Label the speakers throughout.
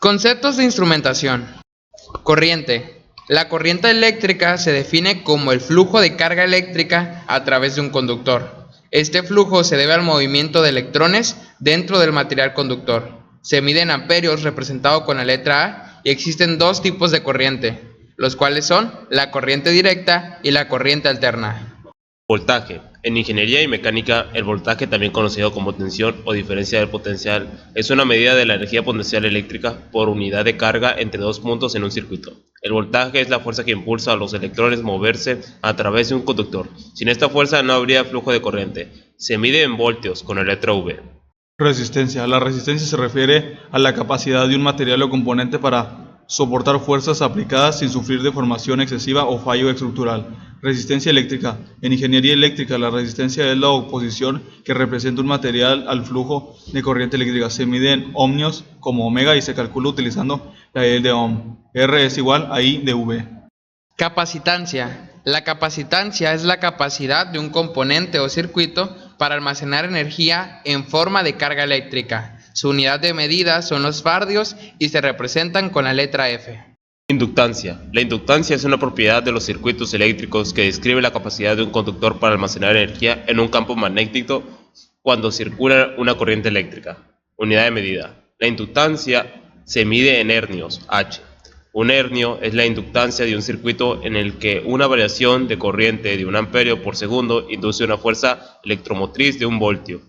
Speaker 1: Conceptos de instrumentación. Corriente. La corriente eléctrica se define como el flujo de carga eléctrica a través de un conductor. Este flujo se debe al movimiento de electrones dentro del material conductor. Se mide en amperios, representado con la letra A, y existen dos tipos de corriente, los cuales son la corriente directa y la corriente alterna.
Speaker 2: Voltaje. En ingeniería y mecánica, el voltaje, también conocido como tensión o diferencia del potencial, es una medida de la energía potencial eléctrica por unidad de carga entre dos puntos en un circuito. El voltaje es la fuerza que impulsa a los electrones a moverse a través de un conductor. Sin esta fuerza no habría flujo de corriente. Se mide en voltios con la letra V.
Speaker 3: Resistencia. La resistencia se refiere a la capacidad de un material o componente para soportar fuerzas aplicadas sin sufrir deformación excesiva o fallo estructural. Resistencia eléctrica. En ingeniería eléctrica, la resistencia es la oposición que representa un material al flujo de corriente eléctrica. Se mide en ohmios como ohmega y se calcula utilizando la ley de Ohm. R es igual a I de V.
Speaker 1: Capacitancia. La capacitancia es la capacidad de un componente o circuito para almacenar energía en forma de carga eléctrica. Su unidad de medida son los fardios y se representan con la letra F.
Speaker 2: Inductancia. La inductancia es una propiedad de los circuitos eléctricos que describe la capacidad de un conductor para almacenar energía en un campo magnético cuando circula una corriente eléctrica. Unidad de medida. La inductancia se mide en hernios, H. Un hernio es la inductancia de un circuito en el que una variación de corriente de 1 amperio por segundo induce una fuerza electromotriz de 1 voltio.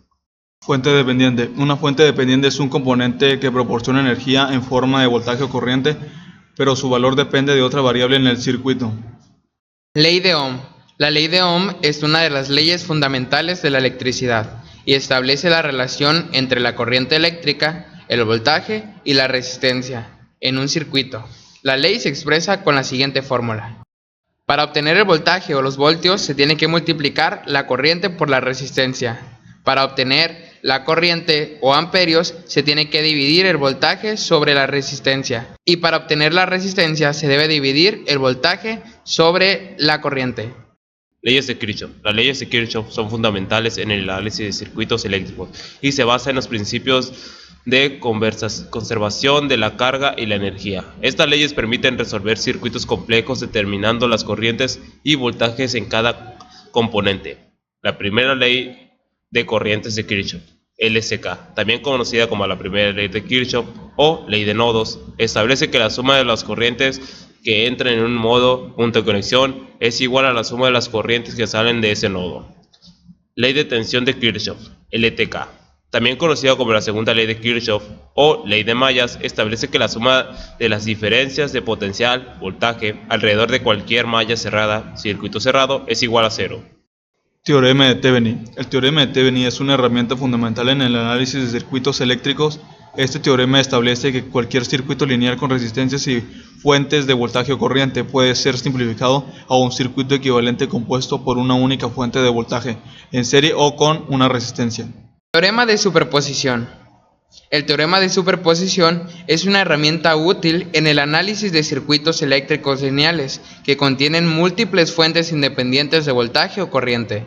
Speaker 3: Fuente dependiente. Una fuente dependiente es un componente que proporciona energía en forma de voltaje o corriente, pero su valor depende de otra variable en el circuito.
Speaker 1: Ley de Ohm. La ley de Ohm es una de las leyes fundamentales de la electricidad y establece la relación entre la corriente eléctrica, el voltaje y la resistencia en un circuito. La ley se expresa con la siguiente fórmula. Para obtener el voltaje o los voltios se tiene que multiplicar la corriente por la resistencia. Para obtener la corriente o amperios se tiene que dividir el voltaje sobre la resistencia. Y para obtener la resistencia se debe dividir el voltaje sobre la corriente.
Speaker 2: Leyes de Kirchhoff. Las leyes de Kirchhoff son fundamentales en el análisis de circuitos eléctricos y se basan en los principios de conservación de la carga y la energía. Estas leyes permiten resolver circuitos complejos determinando las corrientes y voltajes en cada componente. La primera ley de corrientes de Kirchhoff, LSK, también conocida como la primera ley de Kirchhoff o ley de nodos, establece que la suma de las corrientes que entran en un nodo, punto de conexión, es igual a la suma de las corrientes que salen de ese nodo. Ley de tensión de Kirchhoff, LTK, también conocida como la segunda ley de Kirchhoff o ley de mallas, establece que la suma de las diferencias de potencial, voltaje, alrededor de cualquier malla cerrada, circuito cerrado, es igual a 0.
Speaker 3: Teorema de Thevenin. El teorema de Thevenin es una herramienta fundamental en el análisis de circuitos eléctricos. Este teorema establece que cualquier circuito lineal con resistencias y fuentes de voltaje o corriente puede ser simplificado a un circuito equivalente compuesto por una única fuente de voltaje, en serie o con una resistencia.
Speaker 1: Teorema de superposición. El teorema de superposición es una herramienta útil en el análisis de circuitos eléctricos lineales que contienen múltiples fuentes independientes de voltaje o corriente.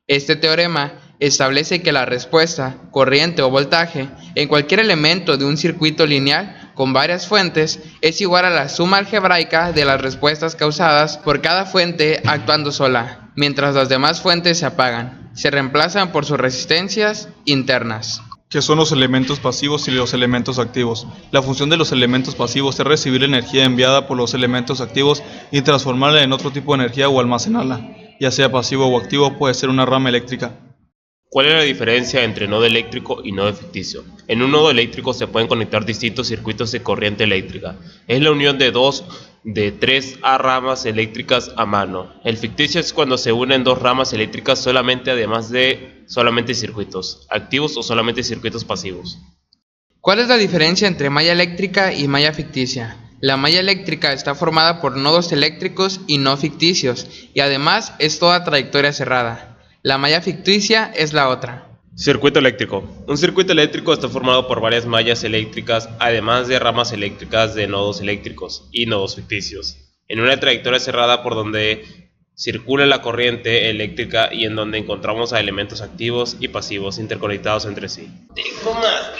Speaker 1: Este teorema establece que la respuesta, corriente o voltaje, en cualquier elemento de un circuito lineal con varias fuentes es igual a la suma algebraica de las respuestas causadas por cada fuente actuando sola, mientras las demás fuentes se apagan, se reemplazan por sus resistencias internas.
Speaker 3: ¿Qué son los elementos pasivos y los elementos activos? La función de los elementos pasivos es recibir energía enviada por los elementos activos y transformarla en otro tipo de energía o almacenarla, ya sea pasivo o activo, puede ser una rama eléctrica.
Speaker 2: ¿Cuál es la diferencia entre nodo eléctrico y nodo ficticio? En un nodo eléctrico se pueden conectar distintos circuitos de corriente eléctrica. Es la unión de 2 de 3 ramas eléctricas a mano. El ficticio es cuando se unen dos ramas eléctricas solamente, además de solamente circuitos activos o solamente circuitos pasivos.
Speaker 1: ¿Cuál es la diferencia entre malla eléctrica y malla ficticia? La malla eléctrica está formada por nodos eléctricos y no ficticios, y además es toda trayectoria cerrada. La malla ficticia es la otra.
Speaker 2: Circuito eléctrico. Un circuito eléctrico está formado por varias mallas eléctricas, además de ramas eléctricas de nodos eléctricos y nodos ficticios, en una trayectoria cerrada por donde circula la corriente eléctrica y en donde encontramos a elementos activos y pasivos interconectados entre sí. ¡Tengo más!